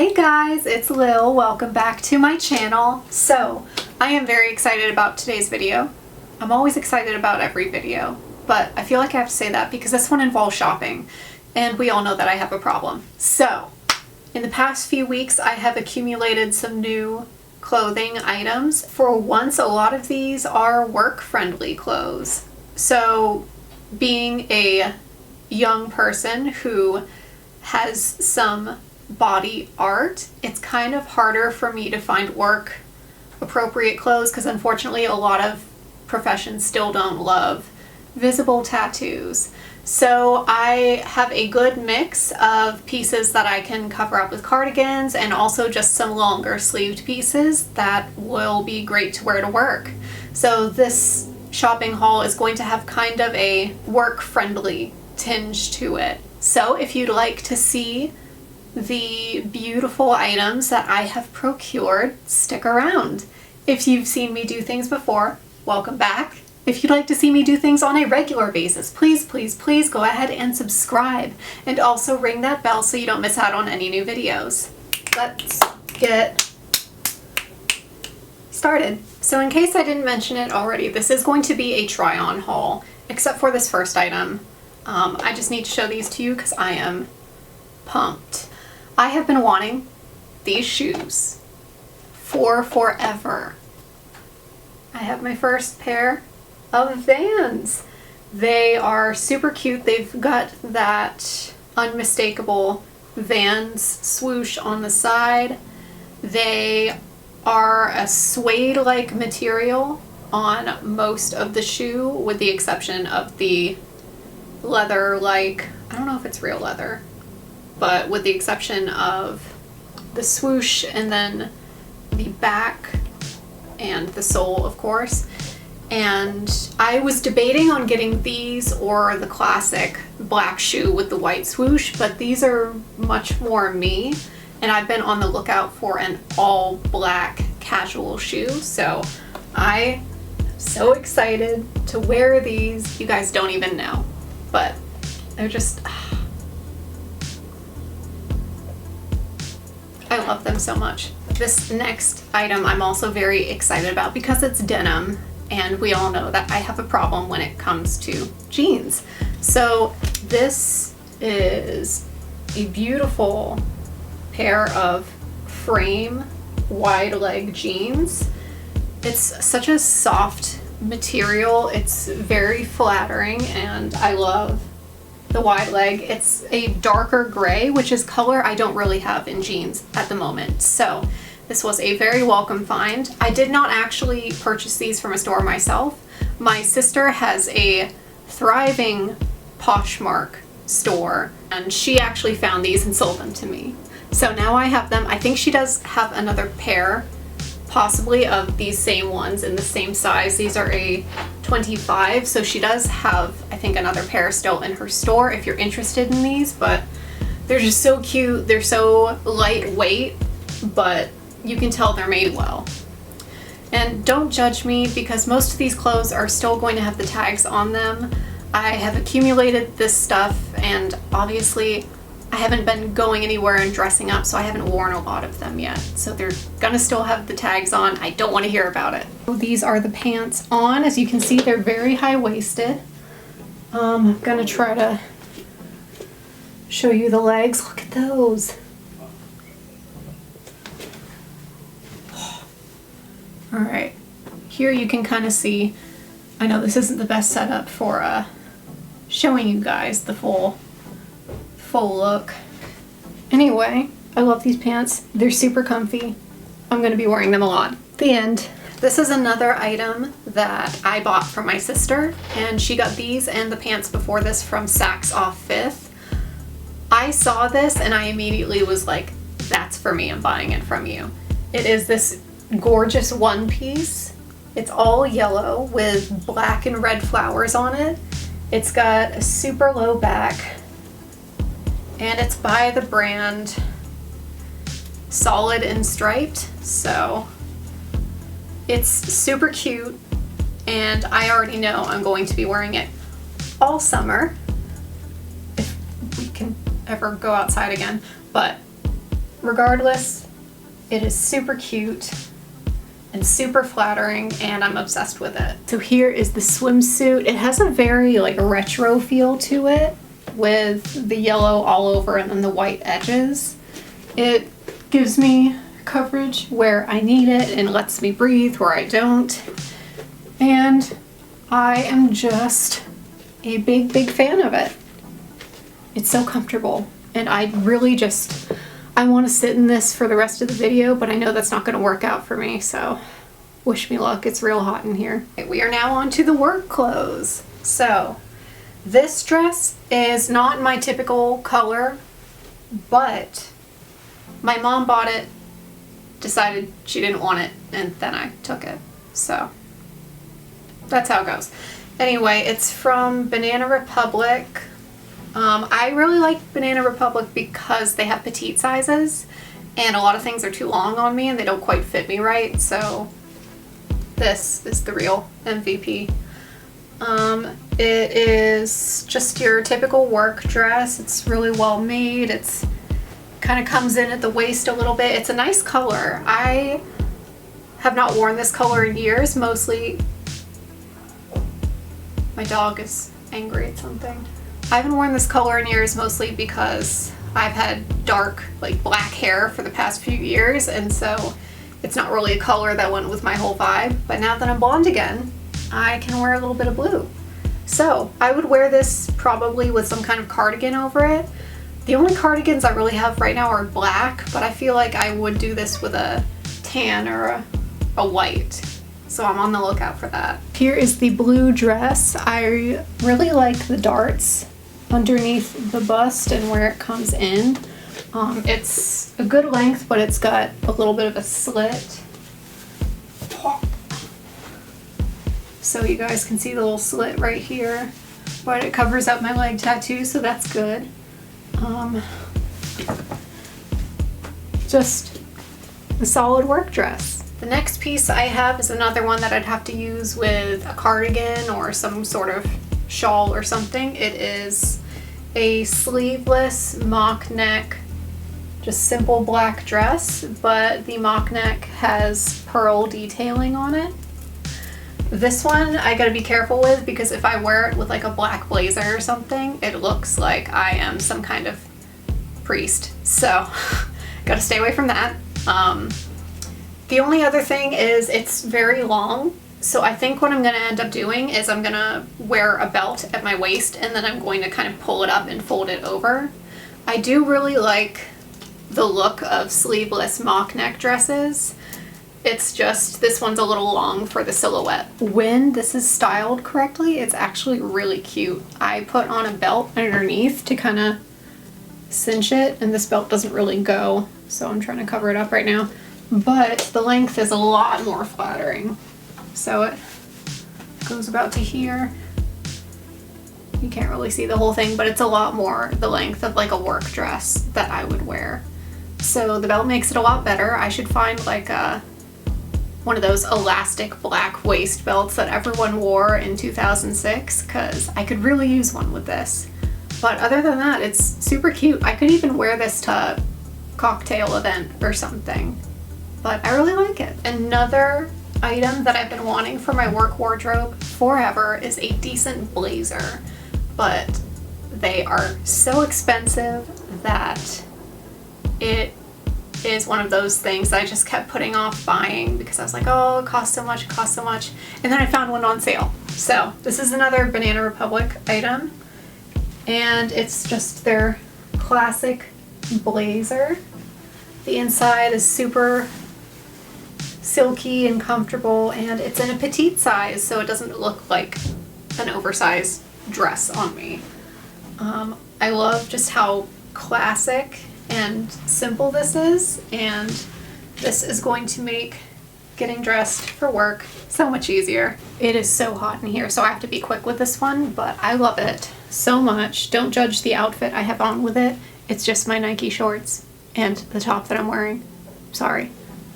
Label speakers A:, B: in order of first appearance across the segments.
A: Hey guys, it's Lil. Welcome back to my channel. So, I am very excited about today's video. I'm always excited about every video, but I feel like I have to say that because this one involves shopping, and we all know that I have a problem. So, in the past few weeks, I have accumulated some new clothing items. For once, a lot of these are work-friendly clothes. So, being a young person who has some body art, it's kind of harder for me to find work appropriate clothes because unfortunately a lot of professions still don't love visible tattoos. So I have a good mix of pieces that I can cover up with cardigans and also just some longer sleeved pieces that will be great to wear to work. So this shopping haul is going to have kind of a work-friendly tinge to it. So if you'd like to see the beautiful items that I have procured, stick around. If you've seen me do things before, welcome back. If you'd like to see me do things on a regular basis, please go ahead and subscribe, and also ring that bell so you don't miss out on any new videos. Let's get started. So in case I didn't mention it already, this is going to be a try-on haul, except for this first item. I just need to show these to you because I am pumped. I have been wanting these shoes for forever. I have my first pair of Vans. They are super cute. They've got that unmistakable Vans swoosh on the side. They are a suede-like material on most of the shoe, with the exception of the leather-like, I don't know if it's real leather, but with the exception of the swoosh and then the back and the sole, of course. And I was debating on getting these or the classic black shoe with the white swoosh, but these are much more me, and I've been on the lookout for an all black casual shoe, so I am so excited to wear these. You guys don't even know, but they're just, I love them so much. This next item I'm also very excited about because it's denim, and we all know that I have a problem when it comes to jeans. So this is a beautiful pair of frame wide leg jeans. It's such a soft material. It's very flattering, and I love the wide leg. It's a darker gray, which is color I don't really have in jeans at the moment. So this was a very welcome find. I did not actually purchase these from a store myself. My sister has a thriving Poshmark store, and she actually found these and sold them to me. So now I have them. I think she does have another pair, possibly, of these same ones in the same size. These are a 25, so she does have, I think, another pair still in her store if you're interested in these, but they're just so cute. They're so lightweight, but you can tell they're made well. And don't judge me because most of these clothes are still going to have the tags on them. I have accumulated this stuff, and obviously I haven't been going anywhere and dressing up, so I haven't worn a lot of them yet. So they're gonna still have the tags on. I don't want to hear about it. These are the pants on. As you can see, they're very high-waisted. I'm gonna try to show you the legs. Look at those. All right, here you can kind of see, I know this isn't the best setup for showing you guys the full look. Anyway, I love these pants. They're super comfy. I'm gonna be wearing them a lot. The end. This is another item that I bought from my sister, and she got these and the pants before this from Saks off 5th. I saw this and I immediately was like, that's for me, I'm buying it from you. It is this gorgeous one piece. It's all yellow with black and red flowers on it. It's got a super low back, and it's by the brand Solid and Striped, so it's super cute, and I already know I'm going to be wearing it all summer if we can ever go outside again. But regardless, it is super cute and super flattering, and I'm obsessed with it. So here is the swimsuit. It has a very like retro feel to it with the yellow all over and then the white edges. It gives me coverage where I need it and lets me breathe where I don't. And I am just a big fan of it. It's so comfortable, and I really just, I want to sit in this for the rest of the video, but I know that's not going to work out for me, so wish me luck. It's real hot in here. Okay, we are now on to the work clothes. So this dress is not my typical color, but my mom bought it, decided she didn't want it, and then I took it. So that's how it goes. Anyway, it's from Banana Republic. I really like Banana Republic because they have petite sizes, and a lot of things are too long on me and they don't quite fit me right, so this is the real MVP. It is just your typical work dress. It's really well made. It's kind of comes in at the waist a little bit. It's a nice color. I have not worn this color in years. Mostly, my dog is angry at something. I haven't worn this color in years mostly because I've had dark, like black hair for the past few years, and so it's not really a color that went with my whole vibe. But now that I'm blonde again, I can wear a little bit of blue. So I would wear this probably with some kind of cardigan over it. The only cardigans I really have right now are black, but I feel like I would do this with a tan or a white. So I'm on the lookout for that. Here is the blue dress. I really like the darts underneath the bust and where it comes in. It's a good length, but it's got a little bit of a slit. So you guys can see the little slit right here, but it covers up my leg tattoo, so that's good. Just a solid work dress. The next piece I have is another one that I'd have to use with a cardigan or some sort of shawl or something. It is a sleeveless mock neck, just simple black dress, but the mock neck has pearl detailing on it. This one I gotta be careful with because if I wear it with like a black blazer or something, it looks like I am some kind of priest. So gotta stay away from that. The only other thing is it's very long. So I think what I'm gonna end up doing is I'm gonna wear a belt at my waist and then I'm going to kind of pull it up and fold it over. I do really like the look of sleeveless mock neck dresses. It's just, this one's a little long for the silhouette. When this is styled correctly, it's actually really cute. I put on a belt underneath to kind of cinch it, and this belt doesn't really go, so I'm trying to cover it up right now. But the length is a lot more flattering. So it goes about to here. You can't really see the whole thing, but it's a lot more the length of like a work dress that I would wear. So the belt makes it a lot better. I should find like one of those elastic black waist belts that everyone wore in 2006, because I could really use one with this. But other than that, it's super cute. I could even wear this to a cocktail event or something, but I really like it. Another item that I've been wanting for my work wardrobe forever is a decent blazer, but they are so expensive that it is one of those things that I just kept putting off buying because I was like, oh, it costs so much, it costs so much. And then I found one on sale. So this is another Banana Republic item, and it's just their classic blazer. The inside is super silky and comfortable, and it's in a petite size, so it doesn't look like an oversized dress on me. I love just how classic and simple this is, and this is going to make getting dressed for work so much easier. It is so hot in here, so I have to be quick with this one, but I love it so much. Don't judge the outfit I have on with it. It's just my Nike shorts and the top that I'm wearing. Sorry.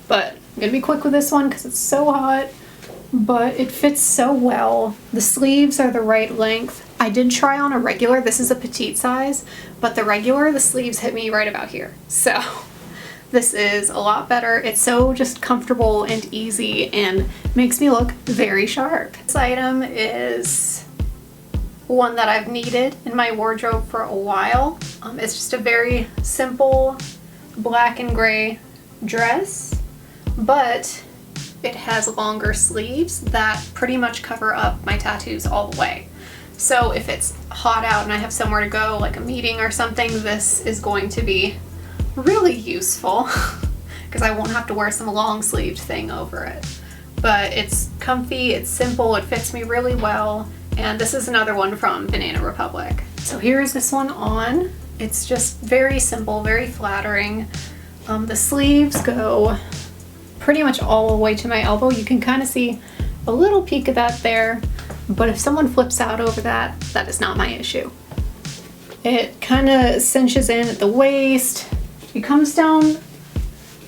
A: But I'm gonna be quick with this one because it's so hot, but it fits so well. The sleeves are the right length. I did try on a regular, this is a petite size, but the regular, the sleeves hit me right about here. So this is a lot better. It's so just comfortable and easy and makes me look very sharp. This item is one that I've needed in my wardrobe for a while. It's just a very simple black and gray dress, but it has longer sleeves that pretty much cover up my tattoos all the way. So if it's hot out and I have somewhere to go, like a meeting or something, this is going to be really useful because I won't have to wear some long sleeved thing over it. But it's comfy, it's simple, it fits me really well, and this is another one from Banana Republic. So here's this one on. It's just very simple, very flattering. The sleeves go pretty much all the way to my elbow. You can kind of see a little peek of that there, but if someone flips out over that, that is not my issue. It kind of cinches in at the waist. It comes down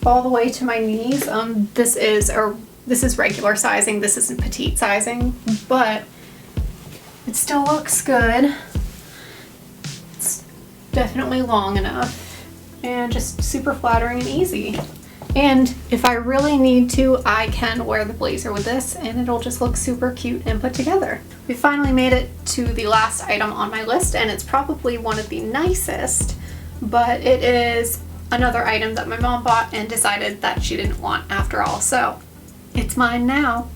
A: all the way to my knees. This is regular sizing. This isn't petite sizing, but it still looks good. It's definitely long enough and just super flattering and easy. And if I really need to, I can wear the blazer with this and it'll just look super cute and put together. We finally made it to the last item on my list, and it's probably one of the nicest, but it is another item that my mom bought and decided that she didn't want after all, so it's mine now.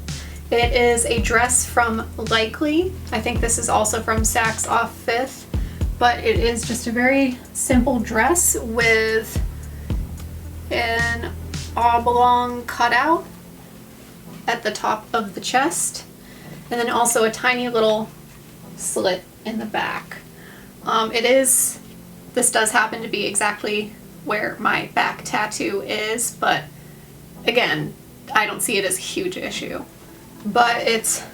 A: It is a dress from Likely. I think this is also from Saks Off Fifth, but it is just a very simple dress with an oblong cutout at the top of the chest, and then also a tiny little slit in the back. This does happen to be exactly where my back tattoo is, but again, I don't see it as a huge issue. But it's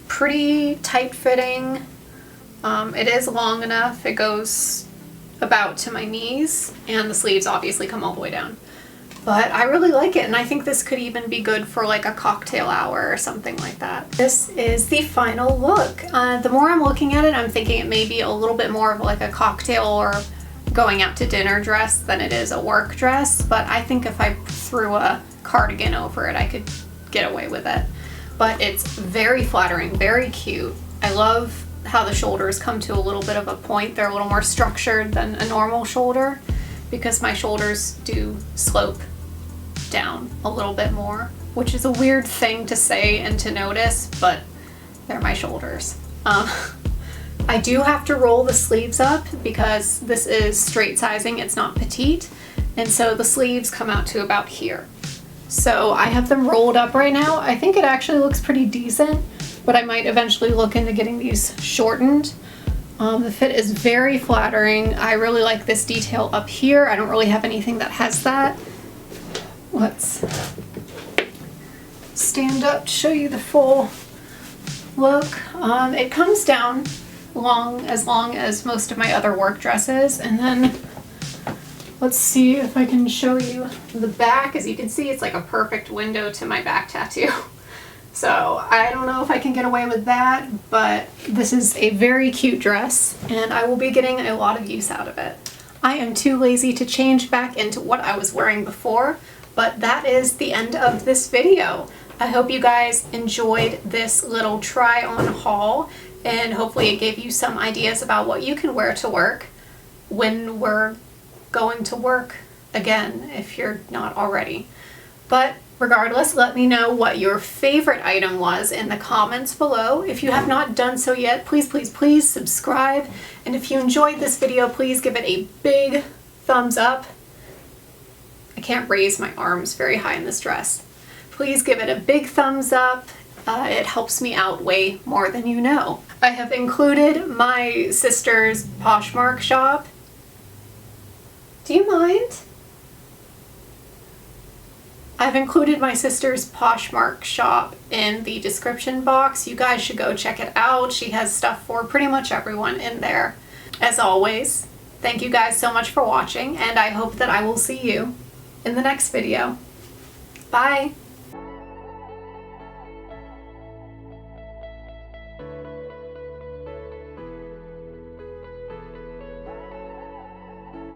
A: pretty tight fitting. It is long enough. It goes about to my knees, and the sleeves obviously come all the way down. But I really like it, and I think this could even be good for like a cocktail hour or something like that. This is the final look. The more I'm looking at it, I'm thinking it may be a little bit more of like a cocktail or going out to dinner dress than it is a work dress, but I think if I threw a cardigan over it, I could get away with it. But it's very flattering, very cute. I love how the shoulders come to a little bit of a point. They're a little more structured than a normal shoulder because my shoulders do slope down a little bit more, which is a weird thing to say and to notice, but they're my shoulders. I do have to roll the sleeves up because this is straight sizing, it's not petite, and so the sleeves come out to about here. So I have them rolled up right now. I think it actually looks pretty decent, but I might eventually look into getting these shortened. The fit is very flattering. I really like this detail up here. I don't really have anything that has that. Let's stand up to show you the full look. It comes down as long as most of my other work dresses, and then let's see if I can show you the back. As you can see, it's like a perfect window to my back tattoo. So I don't know if I can get away with that, but this is a very cute dress and I will be getting a lot of use out of it. I am too lazy to change back into what I was wearing before, but that is the end of this video. I hope you guys enjoyed this little try on haul, and hopefully it gave you some ideas about what you can wear to work when we're going to work again, if you're not already. But regardless, let me know what your favorite item was in the comments below. If you have not done so yet, please, please, please subscribe. And if you enjoyed this video, please give it a big thumbs up. I can't raise my arms very high in this dress. Please give it a big thumbs up. It helps me out way more than you know. I have included my sister's Poshmark shop. Do you mind? I've included my sister's Poshmark shop in the description box. You guys should go check it out. She has stuff for pretty much everyone in there. As always, thank you guys so much for watching, and I hope that I will see you in the next video. Bye!